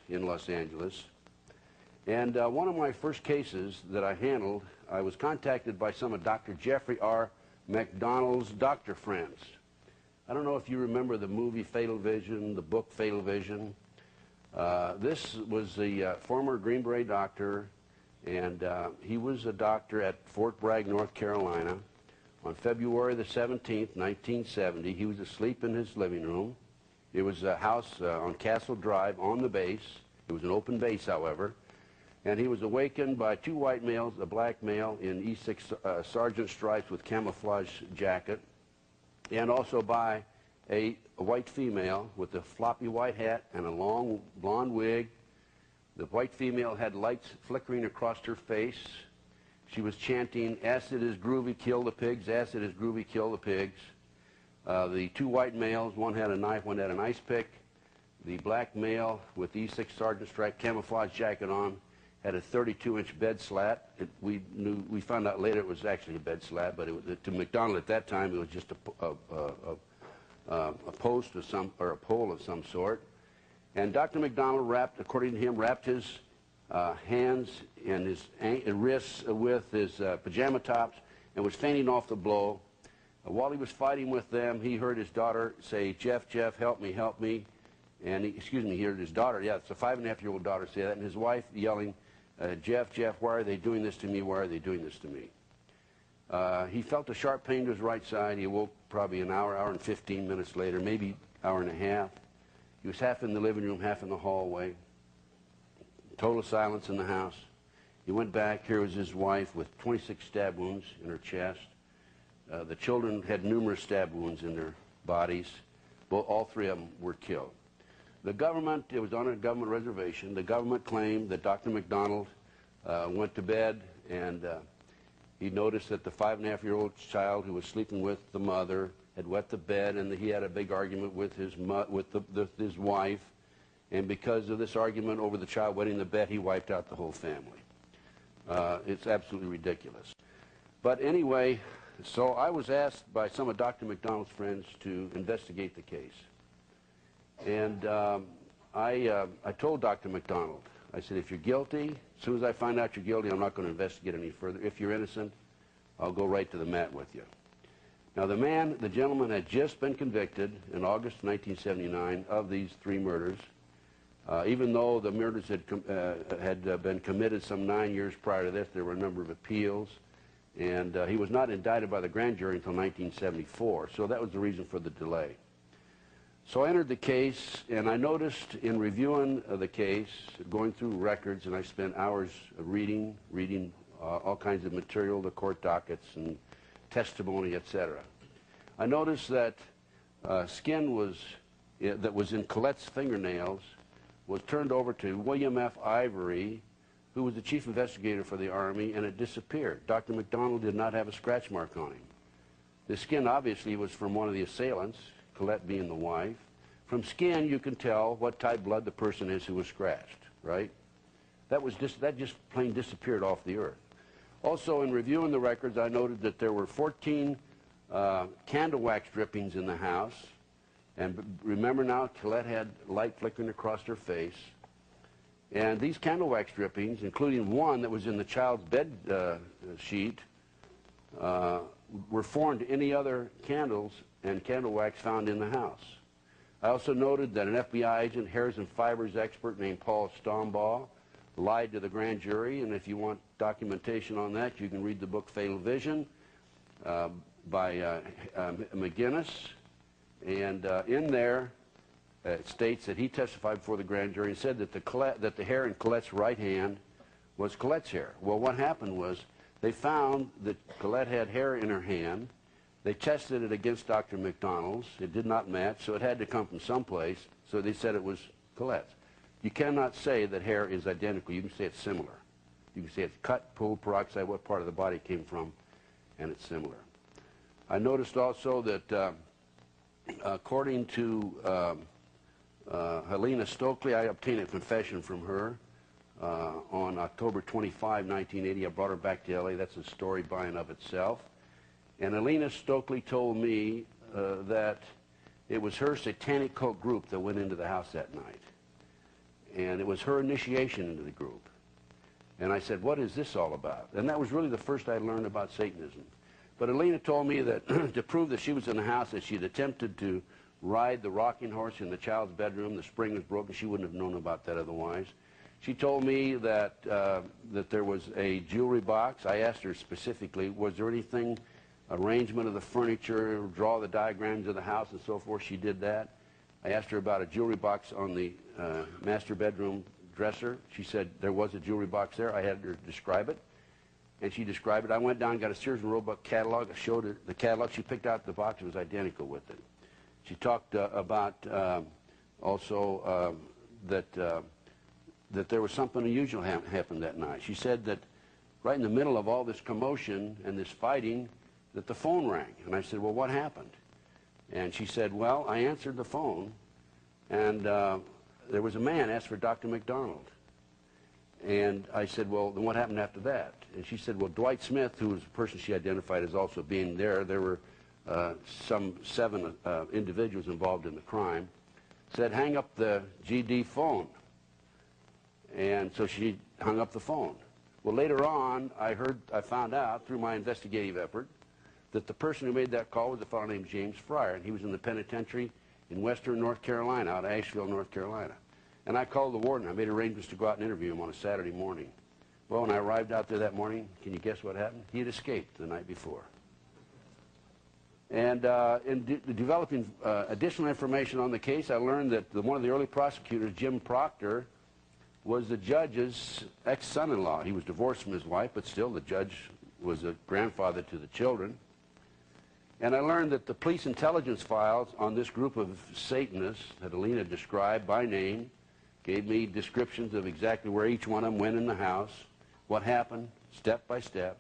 in Los Angeles. And one of my first cases that I handled, I was contacted by some of Dr. Jeffrey R. Macdonald's doctor friends. I don't know if you remember the movie Fatal Vision, the book Fatal Vision. This was the former Green Beret doctor, and he was a doctor at Fort Bragg, North Carolina. On February the 17th, 1970, he was asleep in his living room. It was a house on Castle Drive on the base. It was an open base, however. And he was awakened by two white males, a black male in E6 sergeant stripes with camouflage jacket, and also by a white female with a floppy white hat and a long blonde wig. The white female had lights flickering across her face. She was chanting, "Acid is groovy, kill the pigs, acid is groovy, kill the pigs." The two white males, one had a knife, one had an ice pick. The black male with the E6 sergeant stripe camouflage jacket on had a 32-inch bed slat. We found out later it was actually a bed slat, but to Macdonald at that time it was just a post of some, or a pole of some sort. And Dr. Macdonald wrapped, according to him, wrapped his hands and his wrists with his pajama tops and was feigning off the blow. While he was fighting with them, he heard his daughter say, "Jeff, Jeff, help me, help me." And he heard his daughter, yeah, it's a 5.5-year-old daughter say that, and his wife yelling, "Jeff, Jeff, why are they doing this to me? Why are they doing this to me?" He felt a sharp pain to his right side. He awoke probably an hour and 15 minutes later, maybe hour and a half. He was half in the living room, half in the hallway. Total silence in the house. He went back. Here was his wife with 26 stab wounds in her chest. The children had numerous stab wounds in their bodies. Well, all three of them were killed. The government, it was on a government reservation, the government claimed that Dr. Macdonald went to bed and he noticed that the 5.5-year-old child who was sleeping with the mother had wet the bed, and he had a big argument with his wife, and because of this argument over the child wetting the bed, he wiped out the whole family. It's absolutely ridiculous. But anyway, so I was asked by some of Dr. Macdonald's friends to investigate the case. And I told Dr. Macdonald, I said, if you're guilty, as soon as I find out you're guilty, I'm not going to investigate any further. If you're innocent, I'll go right to the mat with you. Now, the gentleman had just been convicted in August 1979 of these three murders. Even though the murders had been committed some 9 years prior to this, there were a number of appeals. And he was not indicted by the grand jury until 1974, so that was the reason for the delay. So I entered the case, and I noticed in reviewing the case, going through records, and I spent hours reading all kinds of material, the court dockets and testimony, etc. I noticed that skin that was in Colette's fingernails was turned over to William F. Ivory, who was the chief investigator for the Army, and it disappeared. Dr. Macdonald did not have a scratch mark on him. The skin obviously was from one of the assailants, Colette being the wife. From skin, you can tell what type blood the person is who was scratched, right? That just plain disappeared off the earth. Also, in reviewing the records, I noted that there were 14 candle wax drippings in the house. And remember now, Colette had light flickering across her face. And these candle wax drippings, including one that was in the child's bed sheet, were foreign to any other candles and candle wax found in the house. I also noted that an FBI agent, hairs and fibers expert named Paul Stombaugh, lied to the grand jury, and if you want documentation on that, you can read the book Fatal Vision by McGinnis. And in there, it states that he testified before the grand jury and said that the hair in Colette's right hand was Colette's hair. Well, what happened was they found that Colette had hair in her hand. They tested it against Dr. Macdonald's. It did not match, so it had to come from someplace. So they said it was Colette's. You cannot say that hair is identical. You can say it's similar. You can say it's cut, pulled, peroxide, what part of the body it came from, and it's similar. I noticed also that according to Helena Stokely, I obtained a confession from her on October 25, 1980. I brought her back to LA. That's a story by and of itself. And Helena Stokely told me that it was her satanic cult group that went into the house that night. And it was her initiation into the group. And I said, what is this all about? And that was really the first I learned about Satanism. But Alina told me that to prove that she was in the house, that she had attempted to ride the rocking horse in the child's bedroom. The spring was broken. She wouldn't have known about that otherwise. She told me that, that there was a jewelry box. I asked her specifically, was there anything, arrangement of the furniture, draw the diagrams of the house and so forth? She did that. I asked her about a jewelry box on the master bedroom dresser. She said there was a jewelry box there. I had her describe it, and she described it. I went down, got a Sears and Roebuck catalog. I showed her the catalog. She picked out the box. It was identical with it. She talked about also that there was something unusual happened that night. She said that right in the middle of all this commotion and this fighting, that the phone rang. And I said, well, what happened? And she said, well, I answered the phone, and there was a man asked for Dr. Macdonald. And I said, well, then what happened after that? And she said, well, Dwight Smith, who was the person she identified as also being there, there were some 7 individuals involved in the crime, said, hang up the GD phone. And so she hung up the phone. Well, later on, I found out through my investigative effort that the person who made that call was a fellow named James Fryer, and he was in the penitentiary in western North Carolina, out of Asheville, North Carolina. And I called the warden. I made arrangements to go out and interview him on a Saturday morning. Well, when I arrived out there that morning, can you guess what happened? He had escaped the night before. And in developing additional information on the case, I learned that one of the early prosecutors, Jim Proctor, was the judge's ex-son-in-law. He was divorced from his wife, but still the judge was a grandfather to the children. And I learned that the police intelligence files on this group of Satanists that Alina described by name gave me descriptions of exactly where each one of them went in the house, what happened, step by step.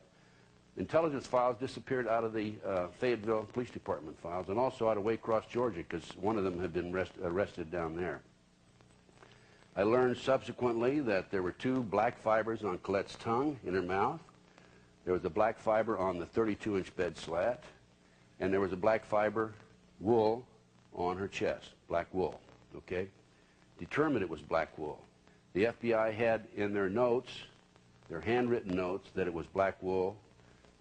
Intelligence files disappeared out of the Fayetteville Police Department files, and also out of Waycross, Georgia, because one of them had been arrested down there. I learned subsequently that there were 2 black fibers on Colette's tongue in her mouth. There was a black fiber on the 32-inch bed slat, and there was a black fiber wool on her chest, black wool, okay? Determined it was black wool. The FBI had in their notes, their handwritten notes, that it was black wool,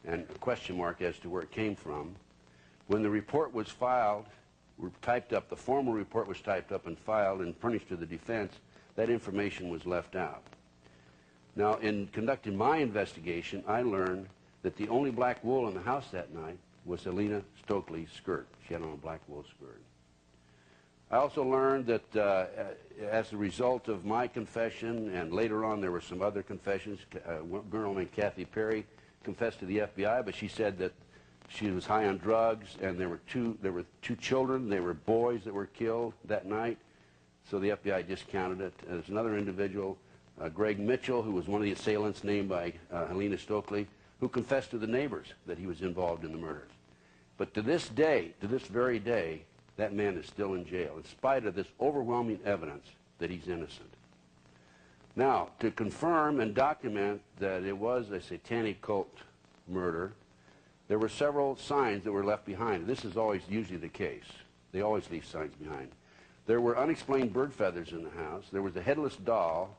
and a question mark as to where it came from. When the report was filed, typed up, the formal report was typed up and filed and furnished to the defense, that information was left out. Now, in conducting my investigation, I learned that the only black wool in the house that night was Alina Stokely's skirt. She had on a black wool skirt. I also learned that as a result of my confession, and later on there were some other confessions, a girl named Kathy Perry confessed to the FBI, but she said that she was high on drugs, and there were two children, they were boys that were killed that night, so the FBI discounted it. There's another individual, Greg Mitchell, who was one of the assailants named by Alina Stokely, who confessed to the neighbors that he was involved in the murders. But to this day, to this very day, that man is still in jail, in spite of this overwhelming evidence that he's innocent. Now, to confirm and document that it was a satanic cult murder, there were several signs that were left behind. This is always usually the case. They always leave signs behind. There were unexplained bird feathers in the house. There was a headless doll,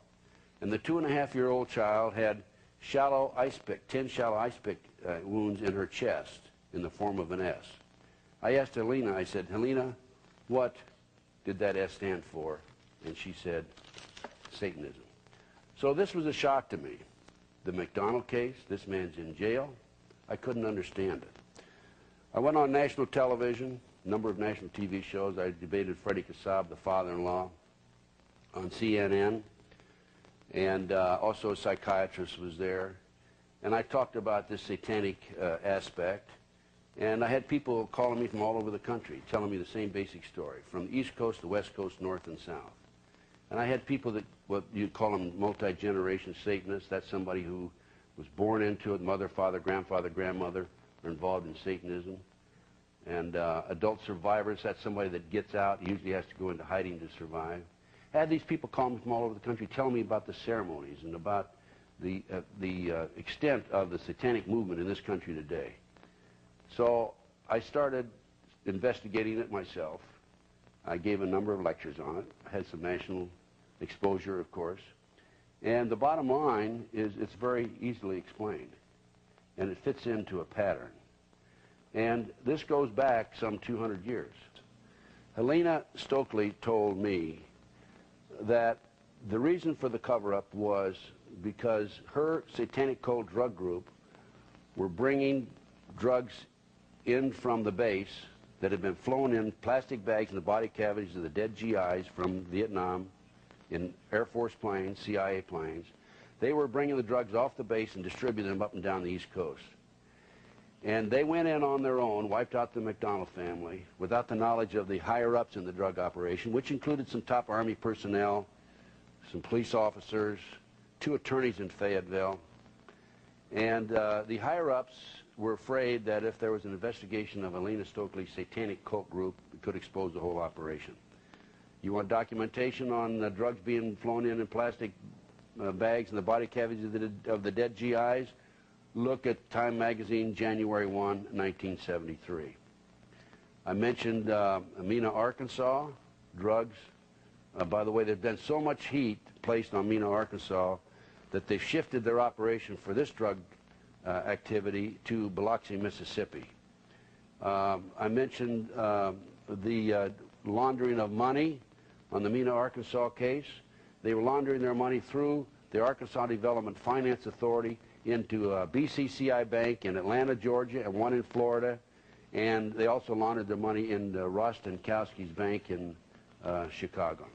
and the 2.5-year-old child had 10 shallow ice pick wounds in her chest in the form of an S. I asked Helena, I said, Helena, what did that S stand for? And she said, Satanism. So this was a shock to me. The Macdonald case, this man's in jail. I couldn't understand it. I went on national television, a number of national TV shows. I debated Freddie Kassab, the father-in-law, on CNN. And also a psychiatrist was there. And I talked about this satanic aspect. And I had people calling me from all over the country, telling me the same basic story, from the East Coast, the West Coast, North and South. And I had people that, what you'd call them multi-generation Satanists. That's somebody who was born into it, mother, father, grandfather, grandmother are involved in Satanism. And adult survivors, that's somebody that gets out, usually has to go into hiding to survive. I had these people call me from all over the country telling me about the ceremonies and about the extent of the satanic movement in this country today. So I started investigating it myself. I gave a number of lectures on it. I had some national exposure, of course. And the bottom line is it's very easily explained, and it fits into a pattern. And this goes back some 200 years. Helena Stokely told me that the reason for the cover-up was because her satanic cult drug group were bringing drugs in from the base that had been flown in plastic bags in the body cavities of the dead GIs from Vietnam in Air Force planes, CIA planes. They were bringing the drugs off the base and distributing them up and down the East Coast. And they went in on their own, wiped out the Macdonald family, without the knowledge of the higher-ups in the drug operation, which included some top Army personnel, some police officers, 2 attorneys in Fayetteville. And the higher-ups were afraid that if there was an investigation of Helena Stokely's satanic cult group, it could expose the whole operation. You want documentation on drugs being flown in plastic bags in the body cavities of the dead GIs? Look at Time magazine, January 1, 1973. I mentioned Mena, Arkansas, drugs. By the way, there's been so much heat placed on Mena, Arkansas, that they shifted their operation for this drug activity to Biloxi, Mississippi. I mentioned the laundering of money on the Mena, Arkansas case. They were laundering their money through the Arkansas Development Finance Authority into a BCCI bank in Atlanta, Georgia, and one in Florida. And they also laundered their money in Ross Stankowski's bank in Chicago.